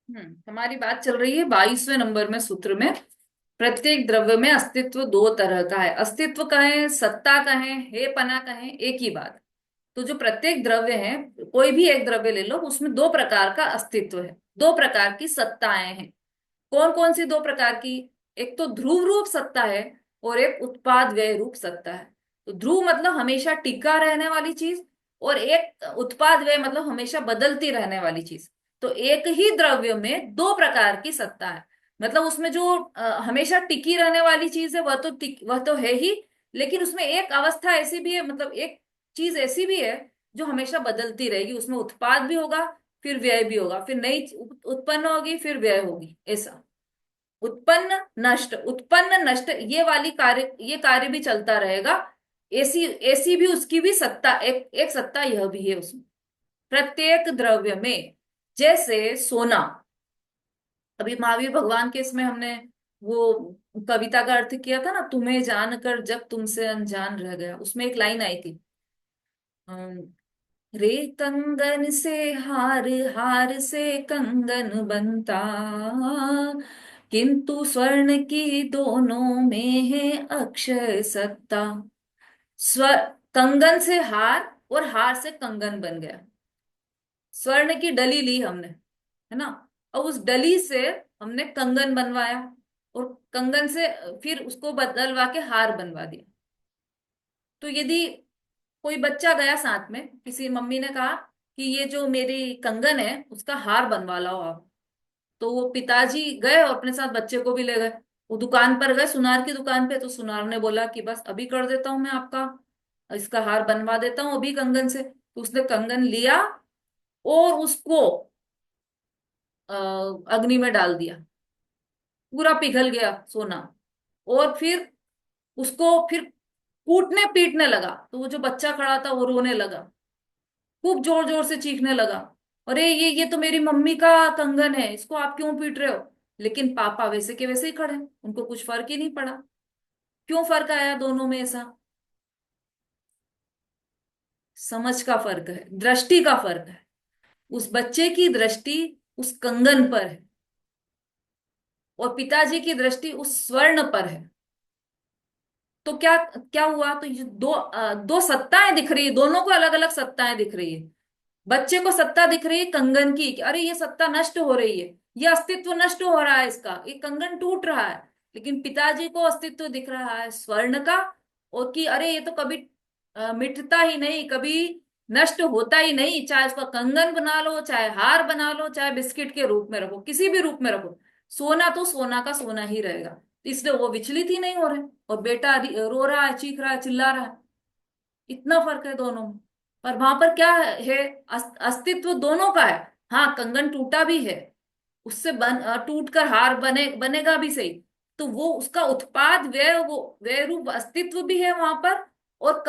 हमारी बात चल रही है 22वें नंबर में सूत्र में। प्रत्येक द्रव्य में अस्तित्व दो तरह का है। अस्तित्व कहें, सत्ता कहें, हे पना कहें, एक ही बात। तो जो प्रत्येक द्रव्य है, कोई भी एक द्रव्य ले लो, उसमें दो प्रकार का अस्तित्व है, दो प्रकार की सत्ताएं हैं। कौन कौन सी दो प्रकार की? एक तो ध्रुव रूप सत्ता है और एक उत्पाद व्यय रूप सत्ता है। तो ध्रुव मतलब हमेशा टिका रहने वाली चीज, और एक उत्पाद व्यय मतलब हमेशा बदलती रहने वाली चीज। तो एक ही द्रव्य में दो प्रकार की सत्ता है। मतलब उसमें जो हमेशा टिकी रहने वाली चीज है वह तो है ही, लेकिन उसमें एक अवस्था ऐसी भी है, मतलब एक चीज ऐसी भी है जो हमेशा बदलती रहेगी। उसमें उत्पाद भी होगा, फिर व्यय भी होगा, फिर नई उत्पन्न होगी, फिर व्यय होगी, ऐसा। उत्पन्न नष्ट, उत्पन्न नष्ट, ये कार्य भी चलता रहेगा। ऐसी ऐसी भी उसकी भी सत्ता, एक एक सत्ता यह भी है उसमें, प्रत्येक द्रव्य में। जैसे सोना, अभी महावीर भगवान के इसमें हमने वो कविता का अर्थ किया था ना, तुम्हें जानकर जब तुमसे अनजान रह गया, उसमें एक लाइन आई थी, अम, रे कंगन से हार, हार से कंगन बनता, किंतु स्वर्ण की दोनों में है अक्षय सत्ता। स्व कंगन से हार और हार से कंगन बन गया। स्वर्ण की डली ली हमने, है ना, और उस डली से हमने कंगन बनवाया, और कंगन से फिर उसको बदलवा के हार बनवा दिया। तो यदि कोई बच्चा गया साथ में, किसी मम्मी ने कहा कि ये जो मेरी कंगन है उसका हार बनवा लाओ आप, तो वो पिताजी गए और अपने साथ बच्चे को भी ले गए। वो दुकान पर गए, सुनार की दुकान पे, तो सुनार ने बोला कि बस अभी कर देता हूं मैं आपका, इसका हार बनवा देता हूँ अभी कंगन से। तो उसने कंगन लिया और उसको अग्नि में डाल दिया, पूरा पिघल गया सोना। और फिर उसको फिर कूटने पीटने लगा, तो वो जो बच्चा खड़ा था वो रोने लगा, खूब जोर जोर से चीखने लगा, अरे ये तो मेरी मम्मी का कंगन है, इसको आप क्यों पीट रहे हो? लेकिन पापा वैसे के वैसे ही खड़े, उनको कुछ फर्क ही नहीं पड़ा। क्यों फर्क आया दोनों में ऐसा? समझ का फर्क है, दृष्टि का फर्क है। उस बच्चे की दृष्टि उस कंगन पर है, और पिताजी की दृष्टि उस स्वर्ण पर है। तो क्या क्या हुआ? तो ये दो सत्ताएं दिख रही है, दोनों को अलग अलग सत्ताएं दिख रही है। बच्चे को सत्ता दिख रही है कंगन की कि अरे ये सत्ता नष्ट हो रही है, ये अस्तित्व नष्ट हो रहा है, इसका ये कंगन टूट रहा है। लेकिन पिताजी को अस्तित्व दिख रहा है स्वर्ण का, और कि अरे ये तो कभी मिटता ही नहीं, कभी नष्ट होता ही नहीं, चाहे उसका कंगन बना लो, चाहे हार बना लो, चाहे बिस्किट के रूप में रखो, किसी भी रूप में रखो, सोना तो सोना का सोना ही रहेगा। इसलिए वो विचलित ही नहीं हो रहे। और बेटा रो रहा है, चीख रहा है, चिल्ला रहा है। इतना फर्क है दोनों में। पर वहां पर क्या है? अस्तित्व दोनों का है। हाँ, कंगन टूटा भी है, उससे टूट कर हार बनेगा भी सही। तो वो उसका उत्पाद व्यय, वो व्यय रूप अस्तित्व भी है वहां पर, और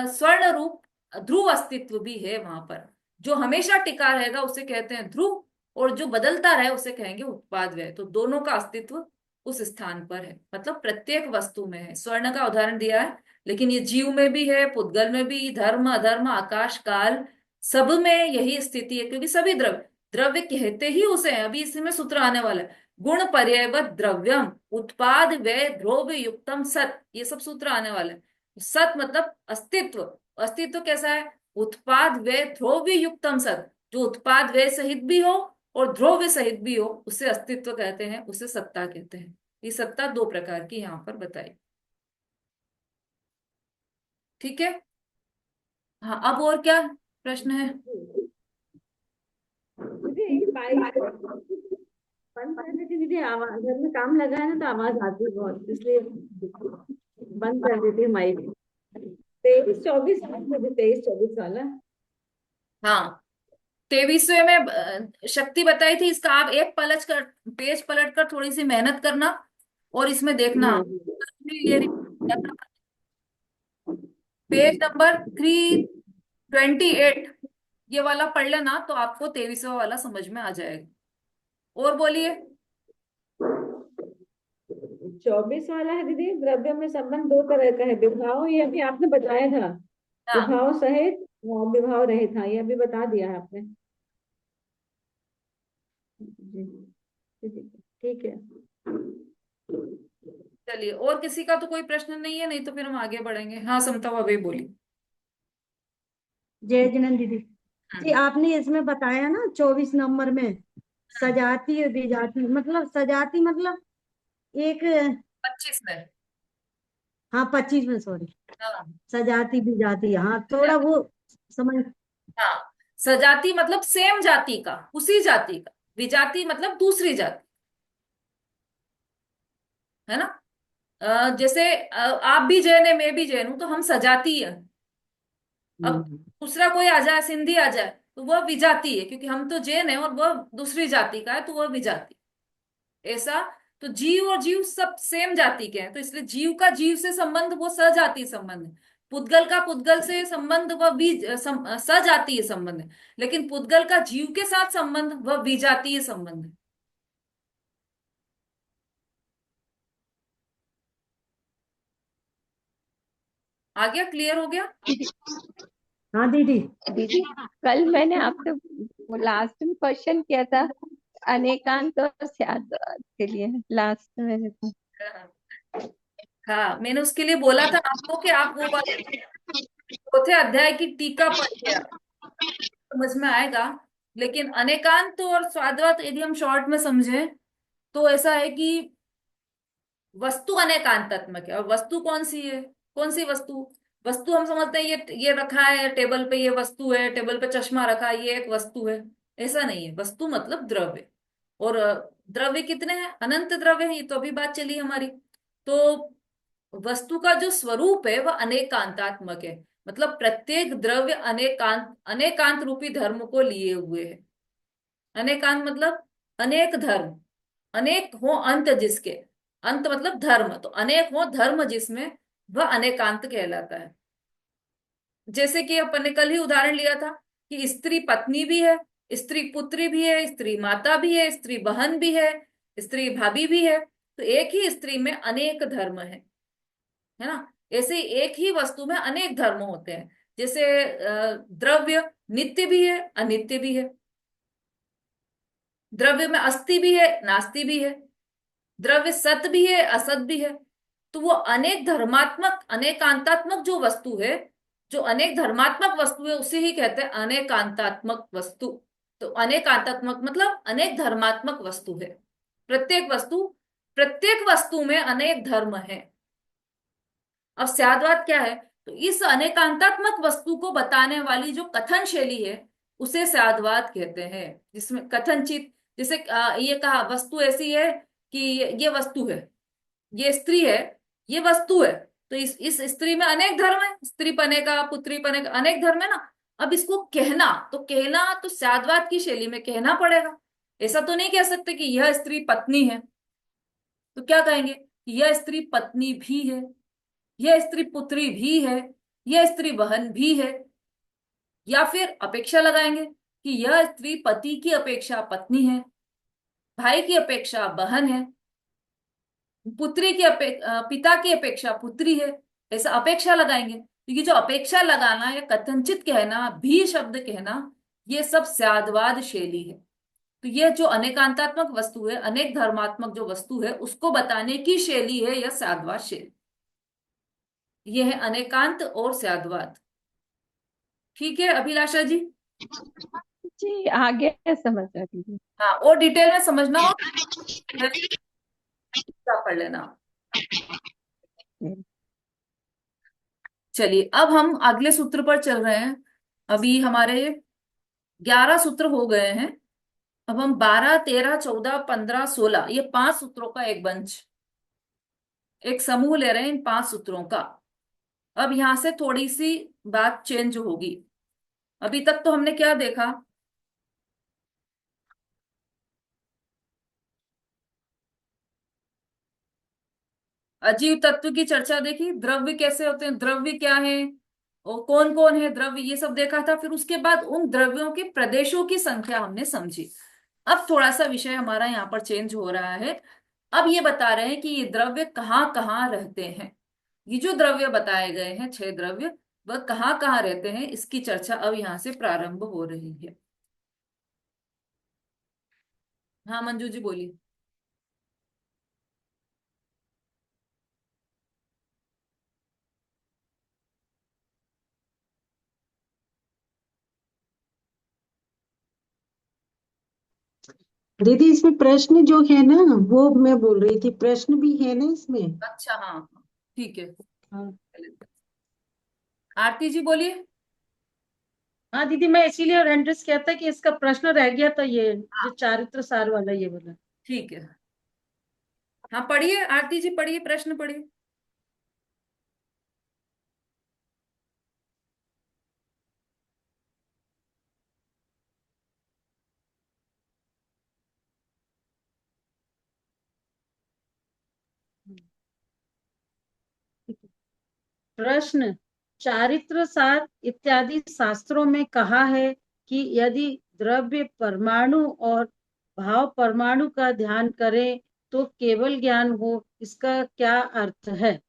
स्वर्ण रूप ध्रुव अस्तित्व भी है वहां पर। जो हमेशा टिका रहेगा उसे कहते हैं ध्रुव, और जो बदलता रहे उसे कहेंगे उत्पाद व्यय। तो दोनों का अस्तित्व उस स्थान पर है, मतलब प्रत्येक वस्तु में है। स्वर्ण का उदाहरण दिया है, लेकिन ये जीव में भी है, पुद्गल में भी, धर्म अधर्म आकाश काल सब में यही स्थिति है। क्योंकि सभी द्रव्य, द्रव्य कहते ही उसे हैं, अभी इसी में सूत्र आने वाला है, गुण पर्ययवत द्रव्यम उत्पाद व्यय द्रव्य युक्तम सत, ये सब सूत्र आने वाले हैं। सत मतलब अस्तित्व। अस्तित्व कैसा है? उत्पाद व्यय द्रव्य युक्तम सत, जो उत्पाद व्यय सहित भी हो और द्रव्य सहित भी हो, उसे अस्तित्व कहते हैं, उसे सत्ता कहते हैं। ये सत्ता दो प्रकार की यहाँ पर बताई। ठीक है। हाँ, अब और क्या प्रश्न है? मुझे ये बाइक बंद कर देती दीदी, आवाज घर में काम लगा है ना, तो आवाज आती है बहुत, इसलिए बंद कर देती हूँ माइक। 23-24, मुझे 23-24 वाला। हाँ, 23वें में शक्ति बताई थी, इसका आप एक पलट कर, पेज पलट कर थोड़ी सी मेहनत करना, और इसमें देखना। ये पेज नंबर 328, ये वाला पढ़ लेना तो आपको 23वां वाला समझ में आ जाएगा। और बोलिए। 24 वाला है दीदी, द्रव्य में संबंध दो तरह का है, विभाव, ये अभी आपने बताया था। हाँ, विभाव सहित और विभाव रहित था, ये अभी बता दिया है आपने। जी ठीक है। चलिए, और किसी का तो कोई प्रश्न नहीं है, नहीं तो फिर हम आगे बढ़ेंगे। हाँ, समता भाभी बोली। जय जिनन दीदी। जी हम्म। आपने इसमें बताया ना 24 नंबर में, सजाती और विजाती, मतलब सजाती मतलब एक, 25 में। हाँ 25 में, सॉरी, हाँ। सजाती विजाती, हाँ थोड़ा वो समझ। हाँ, सजाति मतलब सेम जाति का, उसी जाति का। विजाति मतलब दूसरी जाति, है ना। जैसे आप भी जैन है, मैं भी जैन हूं, तो हम सजाती है। अब हम्म, दूसरा कोई आ जाए, सिंधी आ जाए, तो वह विजाती है, क्योंकि हम तो जैन है और वह दूसरी जाति का है, तो वह विजाति। ऐसा। तो जीव और जीव सब सेम जाति के हैं, तो इसलिए जीव का जीव से संबंध वो सजातीय संबंध है। पुद्गल का पुद्गल से संबंध वह सजातीय संबंध है। लेकिन पुद्गल का जीव के साथ संबंध वह विजातीय संबंध है। आ गया, क्लियर हो गया। हाँ दीदी। दीदी, कल मैंने आपसे वो लास्ट में क्वेश्चन किया था, अनेकांत और स्याद्वाद के लिए, लास्ट में था। हाँ, हाँ, मैंने उसके लिए बोला था आपको कि आप वो वाली चौथे अध्याय की टीका पढ़ के आओ, समझ में आएगा। लेकिन अनेकांत और स्वाद्वत यदि हम शॉर्ट में समझें, तो ऐसा है कि वस्तु अनेकांतात्मक है। और वस्तु कौन सी है? कौन सी वस्तु? वस्तु हम समझते हैं ये रखा है टेबल पे, ये वस्तु है। टेबल पे चश्मा रखा है, ये एक वस्तु है। ऐसा नहीं है। वस्तु मतलब द्रव्य। और द्रव्य कितने हैं? अनंत द्रव्य है, ये तो अभी बात चली हमारी। तो वस्तु का जो स्वरूप है वह अनेकांतात्मक है। मतलब प्रत्येक द्रव्य अनेकांत अनेकांत रूपी धर्म को लिए हुए है। अनेकांत मतलब अनेक धर्म। अनेक हो अंत जिसके, अंत मतलब धर्म, तो अनेक हो धर्म जिसमें, वह अनेकांत कहलाता है। जैसे कि अपन ने कल ही उदाहरण लिया था कि स्त्री पत्नी भी है, स्त्री पुत्री भी है, स्त्री माता भी है, स्त्री बहन भी है, स्त्री भाभी भी है। तो एक ही स्त्री में अनेक धर्म है ना। ऐसे ही एक ही वस्तु में अनेक धर्म होते हैं। जैसे द्रव्य नित्य भी है, अनित्य भी है। द्रव्य में अस्थि भी है, नास्ति भी है। द्रव्य सत भी है, असत भी है। तो वो अनेक धर्मात्मक अनेकांतात्मक जो वस्तु है, जो अनेक धर्मात्मक वस्तु है, उसे ही कहते हैं अनेकांतात्मक वस्तु। तो अनेकांतात्मक मतलब अनेक धर्मात्मक वस्तु है। प्रत्येक वस्तु, प्रत्येक वस्तु में अनेक धर्म है। अब स्याद्वाद क्या है? तो इस अनेकांतात्मक वस्तु को बताने वाली जो कथन शैली है, उसे स्याद्वाद कहते हैं। जिसमें कथनचित, जैसे ये कहा वस्तु ऐसी है कि ये वस्तु है, ये स्त्री है, ये वस्तु है। तो इस स्त्री में अनेक धर्म है, स्त्री पने का, पुत्री पने का, अनेक धर्म है ना। अब इसको कहना तो स्याद्वाद की शैली में कहना पड़ेगा। ऐसा तो नहीं कह सकते कि यह स्त्री पत्नी है। तो क्या कहेंगे कि यह स्त्री पत्नी भी है, यह स्त्री पुत्री भी है, यह स्त्री बहन भी है। या फिर अपेक्षा लगाएंगे कि यह स्त्री पति की अपेक्षा पत्नी है, भाई की अपेक्षा बहन है, पिता की अपेक्षा पुत्री है। ऐसा अपेक्षा लगाएंगे, क्योंकि जो अपेक्षा लगाना या कथनचित कहना, भी शब्द कहना, ये सब स्याद्वाद शैली है। तो यह जो अनेकांतात्मक वस्तु है, अनेक धर्मात्मक जो वस्तु है, उसको बताने की शैली है यह स्याद्वाद शैली। यह है अनेकांत और स्याद्वाद। ठीक है अभिलाषा जी। जी आगे समझ आ दीदी। हाँ, और डिटेल में समझना हो तो पढ़ लेना। चलिए, अब हम अगले सूत्र पर चल रहे हैं। अभी हमारे 11 सूत्र हो गए हैं। अब हम 12, 13, 14, 15, 16, ये 5 सूत्रों का एक बंच, एक समूह ले रहे हैं इन 5 सूत्रों का। अब यहां से थोड़ी सी बात चेंज होगी। अभी तक तो हमने क्या देखा? अजीव तत्व की चर्चा देखी, द्रव्य कैसे होते हैं, द्रव्य क्या है, और कौन कौन है द्रव्य, ये सब देखा था। फिर उसके बाद उन द्रव्यों के प्रदेशों की संख्या हमने समझी। अब थोड़ा सा विषय हमारा यहाँ पर चेंज हो रहा है। अब ये बता रहे हैं कि ये द्रव्य कहाँ कहाँ रहते हैं। ये जो द्रव्य बताए गए हैं, 6 द्रव्य, वह कहाँ कहाँ रहते हैं, इसकी चर्चा अब यहाँ से प्रारंभ हो रही है। हाँ मंजू जी बोलिए। दीदी इसमें प्रश्न जो है ना, वो मैं बोल रही थी, प्रश्न भी है ना इसमें। अच्छा हाँ हाँ, ठीक है। हाँ। आरती जी बोलिए। हाँ दीदी, मैं इसीलिए एंट्रेंस किया था कि इसका प्रश्न रह गया था, ये जो चारित्र सार वाला ये वाला। ठीक है, हाँ पढ़िए आरती जी, पढ़िए प्रश्न पढ़िए। प्रश्न, चारित्र सार इत्यादि शास्त्रों में कहा है कि यदि द्रव्य परमाणु और भाव परमाणु का ध्यान करे तो केवल ज्ञान हो, इसका क्या अर्थ है?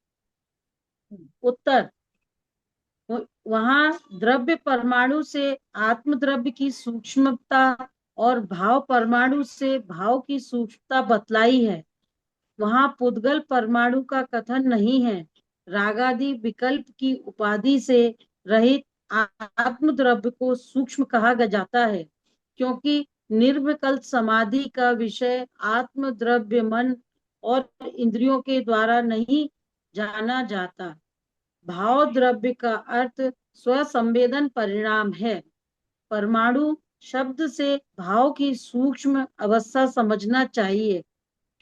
उत्तर, वहां द्रव्य परमाणु से आत्म द्रव्य की सूक्ष्मता और भाव परमाणु से भाव की सूक्ष्मता बतलाई है। वहां पुद्गल परमाणु का कथन नहीं है। रागादि विकल्प की उपाधि से रहित आत्म द्रव्य को सूक्ष्म कहा जाता है, क्योंकि निर्विकल्प समाधि का विषय आत्म द्रव्य मन और इंद्रियों के द्वारा नहीं जाना जाता। भाव द्रव्य का अर्थ स्वसंवेदन परिणाम है। परमाणु शब्द से भाव की सूक्ष्म अवस्था समझना चाहिए,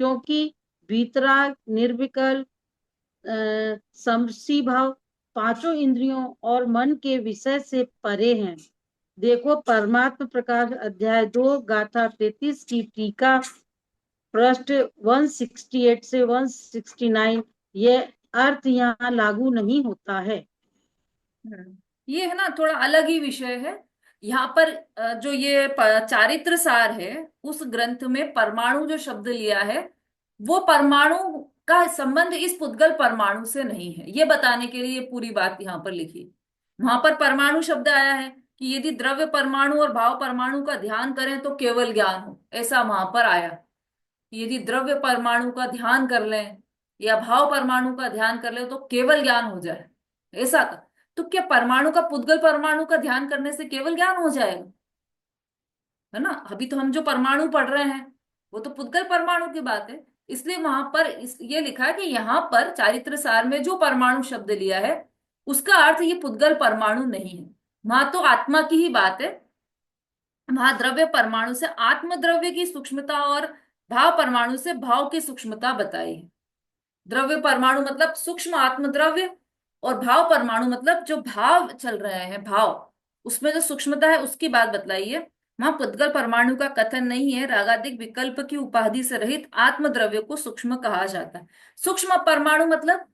क्योंकि वीतराग, निर्विकल्प, समसी भाव पांचों इंद्रियों और मन के विषय से परे हैं। देखो परमात्म प्रकाश अध्याय 2 गाथा 33 की टीका, पृष्ठ 168 से 169। ये अर्थ यहाँ लागू नहीं होता है। ये है ना थोड़ा अलग ही विषय है। यहाँ पर जो ये चारित्र सार है, उस ग्रंथ में परमाणु जो शब्द लिया है, वो परमाणु का संबंध इस पुद्गल परमाणु से नहीं है, ये बताने के लिए ये पूरी बात यहाँ पर लिखी है। वहां पर परमाणु शब्द आया है कि यदि द्रव्य परमाणु और भाव परमाणु का ध्यान करें तो केवल ज्ञान हो, ऐसा वहां पर आया। यदि द्रव्य परमाणु का ध्यान कर लें या भाव परमाणु का ध्यान कर लें तो केवल ज्ञान हो जाए, ऐसा था। तो क्या परमाणु का पुद्गल परमाणु का ध्यान करने से केवल ज्ञान हो जाएगा? है ना, अभी तो हम जो परमाणु पढ़ रहे हैं वो तो पुद्गल परमाणु की बात है। इसलिए वहां पर ये लिखा है कि यहाँ पर चारित्र सार में जो परमाणु शब्द लिया है उसका अर्थ ये पुद्गल परमाणु नहीं है। वहां तो आत्मा की ही बात है। वहां द्रव्य परमाणु से आत्म द्रव्य की सूक्ष्मता और भाव परमाणु से भाव की सूक्ष्मता बताई है। द्रव्य परमाणु मतलब सूक्ष्म आत्म द्रव्य, और भाव परमाणु मतलब जो भाव चल रहे हैं, भाव उसमें जो सूक्ष्मता है उसकी बात बतलाई है। वहां पुद्गल परमाणु का कथन नहीं है। रागादिक विकल्प की उपाधि से रहित आत्म द्रव्य को सूक्ष्म कहा जाता है। सूक्ष्म परमाणु मतलब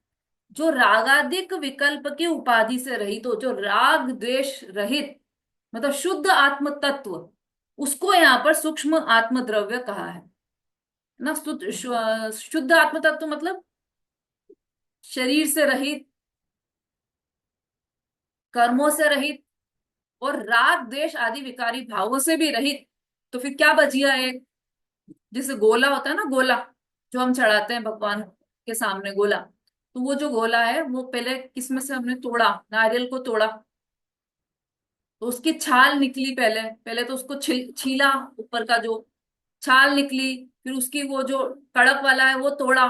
जो रागादिक विकल्प की उपाधि से रहित हो, जो राग द्वेष रहित, मतलब शुद्ध आत्म तत्व, उसको यहाँ पर सूक्ष्म आत्म द्रव्य कहा है ना। शुद्ध आत्म तत्व मतलब शरीर से रहित, कर्मों से रहित और राग द्वेष आदि विकारी भावों से भी रहित। तो फिर क्या बच गया? एक जैसे गोला होता है ना, गोला जो हम चढ़ाते हैं भगवान के सामने, गोला। तो वो जो गोला है वो पहले किसमें से हमने तोड़ा? नारियल को तोड़ा, तो उसकी छाल निकली। पहले पहले तो उसको छीला, ऊपर का जो छाल निकली। फिर उसकी वो जो कड़क वाला है वो तोड़ा,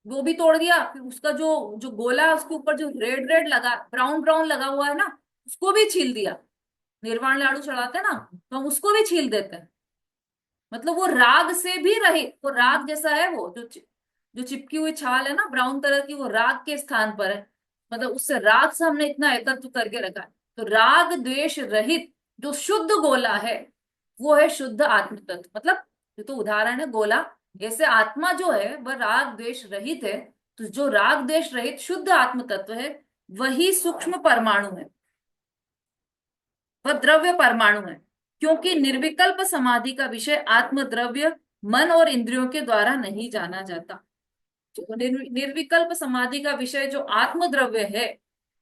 वो भी तोड़ दिया। फिर उसका जो जो गोला है उसके ऊपर जो रेड रेड लगा, ब्राउन ब्राउन लगा हुआ है ना, उसको भी छील दिया। निर्वाण लाडू चढ़ाते हैं ना, तो हम उसको भी छील देते हैं। मतलब वो राग से भी रहित, वो राग जैसा है, वो जो चिपकी हुई छाल है ना ब्राउन कलर की, वो राग के स्थान पर है। मतलब उससे राग से हमने इतना एकत्र करके रखा है। तो राग द्वेष रहित जो शुद्ध गोला है वो है शुद्ध आत्म तत्व। मतलब ये तो उदाहरण है गोला, ऐसे आत्मा जो है वह राग द्वेष रहित है। तो जो राग द्वेष रहित शुद्ध आत्म तत्व है वही सूक्ष्म परमाणु है, वह द्रव्य परमाणु है। क्योंकि निर्विकल्प समाधि का विषय आत्म द्रव्य मन और इंद्रियों के द्वारा नहीं जाना जाता। जो निर्विकल्प समाधि का विषय जो आत्म द्रव्य है,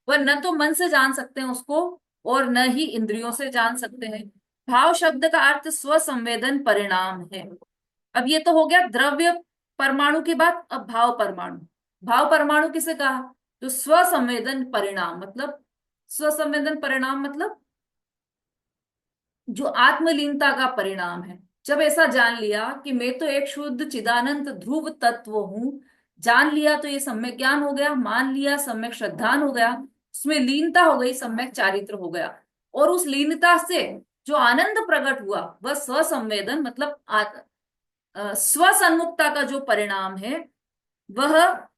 वह न तो मन से जान सकते हैं उसको और न ही इंद्रियों से जान सकते हैं। भाव शब्द का अर्थ स्वसंवेदन परिणाम है। अब ये तो हो गया द्रव्य परमाणु की बात। अब भाव परमाणु। भाव परमाणु किसे कहा? जो स्वसंवेदन परिणाम मतलब, स्वसंवेदन परिणाम मतलब जो आत्मलीनता का परिणाम है। जब ऐसा जान लिया कि मैं तो एक शुद्ध चिदानंद ध्रुव तत्व हूं, जान लिया तो ये सम्यक ज्ञान हो गया, मान लिया सम्यक श्रद्धान हो गया, उसमें लीनता हो गई, सम्यक चारित्र हो गया। और उस लीनता से जो आनंद प्रकट हुआ वह स्वसंवेदन मतलब स्वसन्मुखता का जो परिणाम है, वह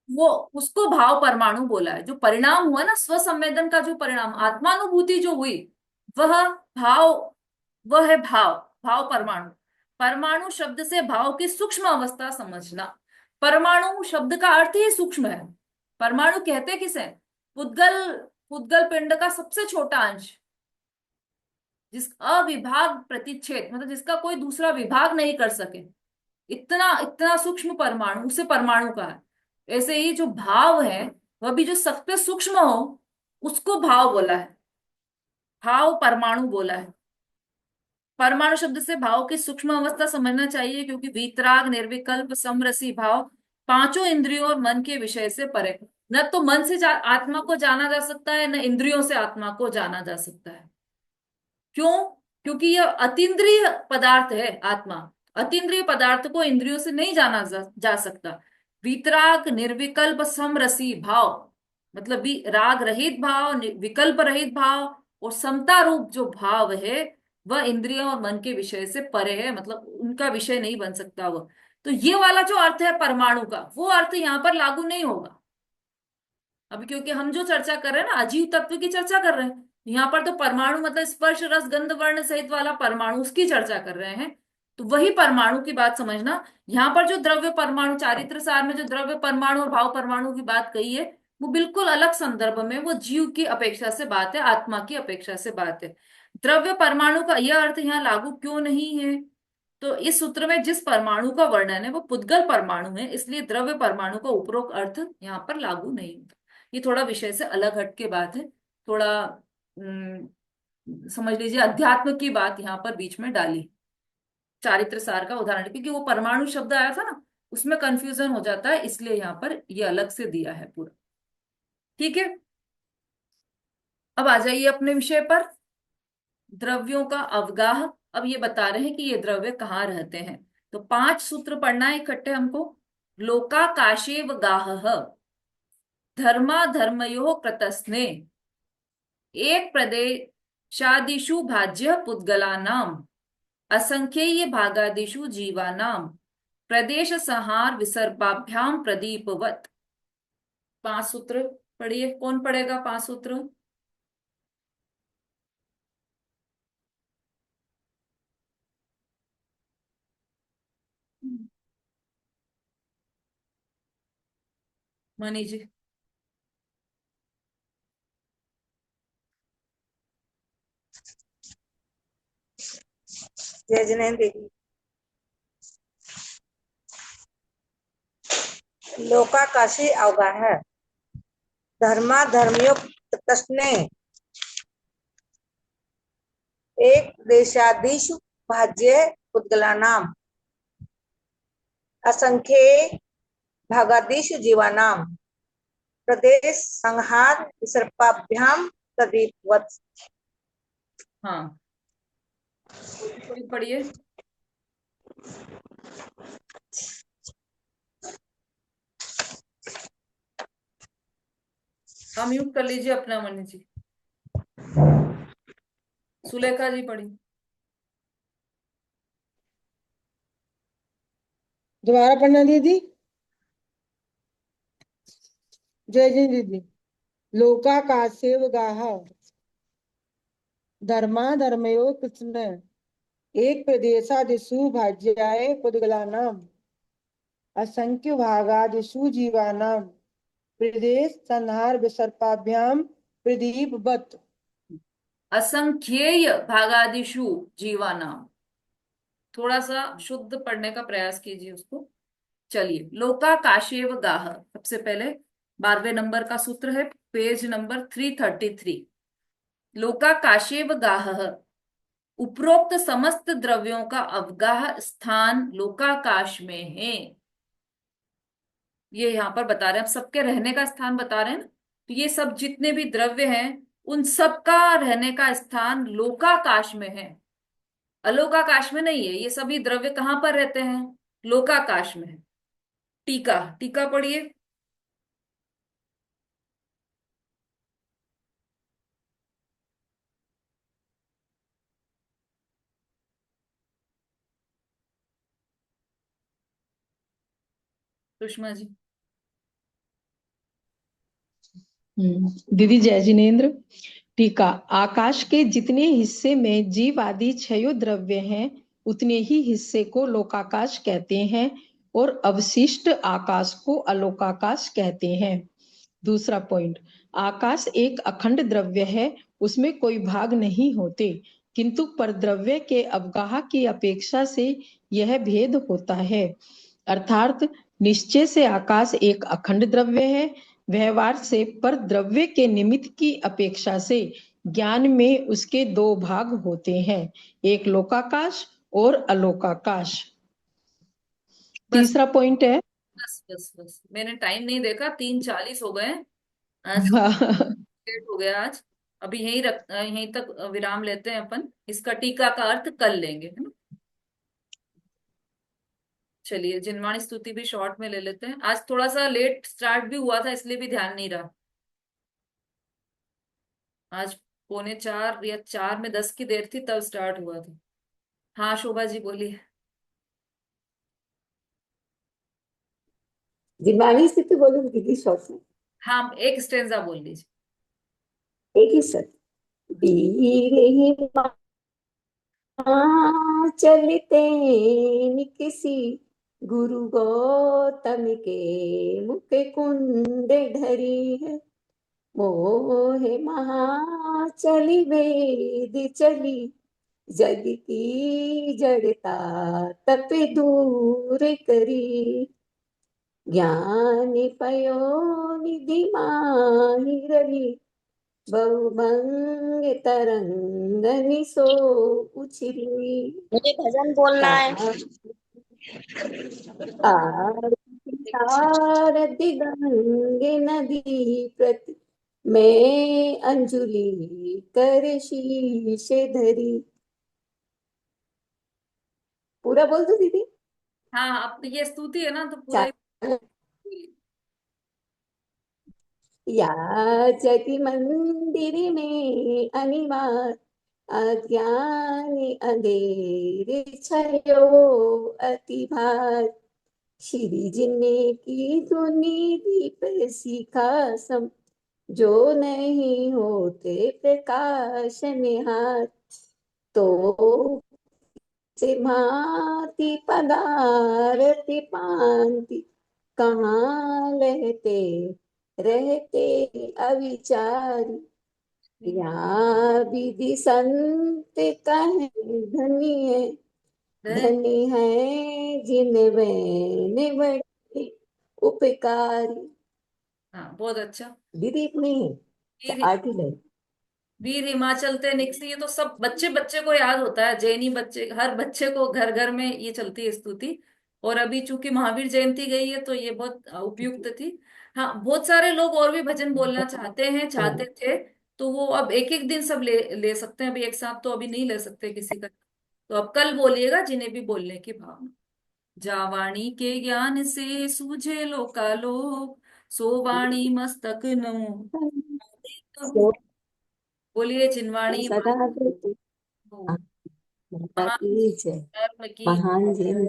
वो उसको भाव परमाणु बोला है। जो परिणाम हुआ ना स्वसंवेदन का, जो परिणाम आत्मानुभूति जो हुई, वह भाव, वह है भाव। भाव परमाणु। परमाणु शब्द से भाव की सूक्ष्म अवस्था समझना। परमाणु शब्द का अर्थ ही सूक्ष्म है। परमाणु कहते किसे? पुद्गल, पुद्गल पिंड का सबसे छोटा अंश, जिस अविभाग प्रतिच्छेद मतलब जिसका कोई दूसरा विभाग नहीं कर सके, इतना इतना सूक्ष्म परमाणु, उसे परमाणु कहा है। ऐसे ही जो भाव है, वह भी जो सबसे सूक्ष्म हो, उसको भाव बोला है, भाव परमाणु बोला है। परमाणु शब्द से भाव की सूक्ष्म अवस्था समझना चाहिए, क्योंकि वीतराग, निर्विकल्प, समरसी भाव पांचों इंद्रियों और मन के विषय से परे। न तो मन से आत्मा को जाना जा सकता है, न इंद्रियों से आत्मा को जाना जा सकता है। क्यों? क्योंकि यह अतीन्द्रिय पदार्थ है आत्मा। अतीन्द्रिय पदार्थ को इंद्रियों से नहीं जाना जा सकता। वीतराग, निर्विकल्प, समरसी भाव मतलब राग रहित भाव, विकल्प रहित भाव और समता रूप जो भाव है, वह इंद्रियों और मन के विषय से परे है, मतलब उनका विषय नहीं बन सकता वह। तो ये वाला जो अर्थ है परमाणु का, वो अर्थ यहाँ पर लागू नहीं होगा। अभी क्योंकि हम जो चर्चा कर रहे हैं ना, अजीव तत्व की चर्चा कर रहे हैं, यहाँ पर तो परमाणु मतलब स्पर्श रस गंध वर्ण सहित वाला परमाणु, उसकी चर्चा कर रहे हैं। तो वही परमाणु की बात समझना। यहाँ पर जो द्रव्य परमाणु, चारित्र सार में जो द्रव्य परमाणु और भाव परमाणु की बात कही है, वो बिल्कुल अलग संदर्भ में, वो जीव की अपेक्षा से बात है, आत्मा की अपेक्षा से बात है। द्रव्य परमाणु का यह अर्थ यहाँ लागू क्यों नहीं है? तो इस सूत्र में जिस परमाणु का वर्णन है वो पुद्गल परमाणु है, इसलिए द्रव्य परमाणु का उपरोक्त अर्थ यहाँ पर लागू नहीं होता। ये थोड़ा विषय से अलग हट के बात है। थोड़ा समझ लीजिए अध्यात्म की बात यहाँ पर बीच में डाली, चारित्र सार का उदाहरण, क्योंकि वो परमाणु शब्द आया था ना, उसमें कंफ्यूजन हो जाता है, इसलिए यहाँ पर ये अलग से दिया है पूरा। ठीक है, अब आ जाइए अपने विषय पर। द्रव्यों का अवगाह। अब ये बता रहे हैं कि ये द्रव्य कहाँ रहते हैं। तो 5 सूत्र पढ़ना है इकट्ठे हमको। लोकाकाशेव गाह, धर्मा धर्मयो कृतस्ने, एक प्रदेशादिषु भाज्य पुद्गलानाम, असंख्येय भागादिषु जीवानाम, प्रदेश संहार विसर्पाभ्याम प्रदीपवत। 5 सूत्र पढ़िए। कौन पढ़ेगा 5 सूत्र? मनी जी। जय जिनेन्द्र। लोकाकाशी अवगाह, धर्मा धर्मयुक्त तस्ने, एक देशादिषु भाज्य पुद्गलानाम, असंख्ये भागादिषु जीवानाम, प्रदेश संहार विसर्पाभ्याम प्रदीपवत्। हाँ, पढ़िए। हम म्यूट कर लीजिए अपना मनी जी। सुलेखा जी पढ़ी। दोबारा पढ़ना दीदी। जय जय दीदी। लोकाकाशेव गाह, धर्मा धर्मयो कृष्ण, एक प्रदेशादिषु भाज्याय पुद्गलानाम, असंख्य भागादिषु जीवानाम, प्रदेश संहार विसर्पाभ्याम प्रदीपवत्। असंख्येय भागादिषु जीवानाम। थोड़ा सा शुद्ध पढ़ने का प्रयास कीजिए उसको। चलिए, लोकाकाशेव गाह, सबसे पहले 12वें नंबर का सूत्र है, पेज नंबर 333। लोकाकाशेव गाहः, उपरोक्त समस्त द्रव्यों का अवगाह स्थान लोकाकाश में है। ये यहाँ पर बता रहे हैं, अब सबके रहने का स्थान बता रहे हैं ना, तो ये सब जितने भी द्रव्य हैं उन सब का रहने का स्थान लोकाकाश में है, अलोकाकाश में नहीं है। ये सभी द्रव्य कहाँ पर रहते हैं? लोकाकाश में है। टीका टीका पढ़िए। सुषमा जी। दीदी जय जिनेन्द्र। टीका, आकाश के जितने हिस्से में जीव आदि क्षयो द्रव्य हैं उतने ही हिस्से को लोकाकाश कहते हैं और अवशिष्ट आकाश को अलोकाकाश कहते हैं। दूसरा पॉइंट, आकाश एक अखंड द्रव्य है, उसमें कोई भाग नहीं होते, किंतु परद्रव्य के अवगाह की अपेक्षा से यह भेद होता है। अर्थात निश्चय से आकाश एक अखंड द्रव्य है, व्यवहार से पर द्रव्य के निमित्त की अपेक्षा से ज्ञान में उसके दो भाग होते हैं, एक लोकाकाश और अलोकाकाश। बस तीसरा पॉइंट है बस बस बस, मैंने टाइम नहीं देखा, 3:40 हो गए आज, लेट हो गया आज। अभी यहीं तक विराम लेते हैं अपन, इसका टीका का अर्थ कल लेंगे, है ना। चलिए, जिनवाणी स्तुति भी शॉर्ट में ले लेते हैं। आज थोड़ा सा लेट स्टार्ट भी हुआ था, इसलिए भी ध्यान नहीं रहा। आज 3:45 या 4:10 की देर थी तब स्टार्ट हुआ था। हाँ शोभा जी बोलिए। दिमागी स्थिति बोलो दीदी शॉर्ट में। हाँ, एक स्टेंजा बोल लीजिए। एक ही सर। बीरे माँ चलते किसी गुरु गौतम के मुख कुंड ढरी है, मोहे महा चली वेद चली, जग की जड़ता तप दूर करी, ज्ञान पयो निधि माहिरली, बहुभंग तरंग निसो उछली। मुझे भजन बोलना है। आरती गंगे नदी प्रति मैं अंजुली कर शीश धरी। पूरा बोल दो दीदी। हाँ हाँ, अब तो ये स्तुति है ना, तो पूरा ही बोलिए। याचक मंदिर में अनिवार्य, अज्ञान अंधेर छयो अति भार, श्री जिन्ने की धुनी दीप शिखा सम, जो नहीं होते प्रकाश निहार, तो से भांति पदारति पांति, कहाँ रहते अविचारी, या विधि संत कहे धनी है जिनमें बड़े उपकारी। हाँ बहुत अच्छा। दीदी नहीं है, वीर आठ ही लाइन। वीर हिमाचल ते निकसी, ये तो सब बच्चे बच्चे को याद होता है, जैनी बच्चे, हर बच्चे को घर घर में ये चलती है स्तुति। और अभी चूंकि महावीर जयंती गई है तो ये बहुत उपयुक्त थी। हाँ, बहुत सारे लोग और भी भजन बोलना चाहते हैं, चाहते थे, तो वो अब एक एक दिन सब ले ले सकते हैं, अभी एक साथ तो अभी नहीं ले सकते किसी का। तो अब कल बोलिएगा जिन्हें भी बोलने की भावना। जावाणी के ज्ञान से सूझे लोकालोक, सो वाणी मस्तक नो। बोलिए जिनवाणी सदा देती माता महान की जय। धर्म की महान जैन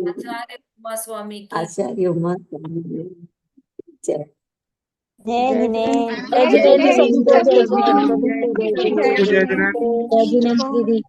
आचार्य उमा स्वामी की आचार्य उमा स्वामी की जय। जय जय जिनेन्द्र, जिनेन्द्र। जय जय जिनेन्द्र जिनेन्द्र। सबको, जय जय जिनेन्द्र। जिनेन्द्र। जय जिनेन्द्र दीदी। जय जिनेन्द्र दीदी।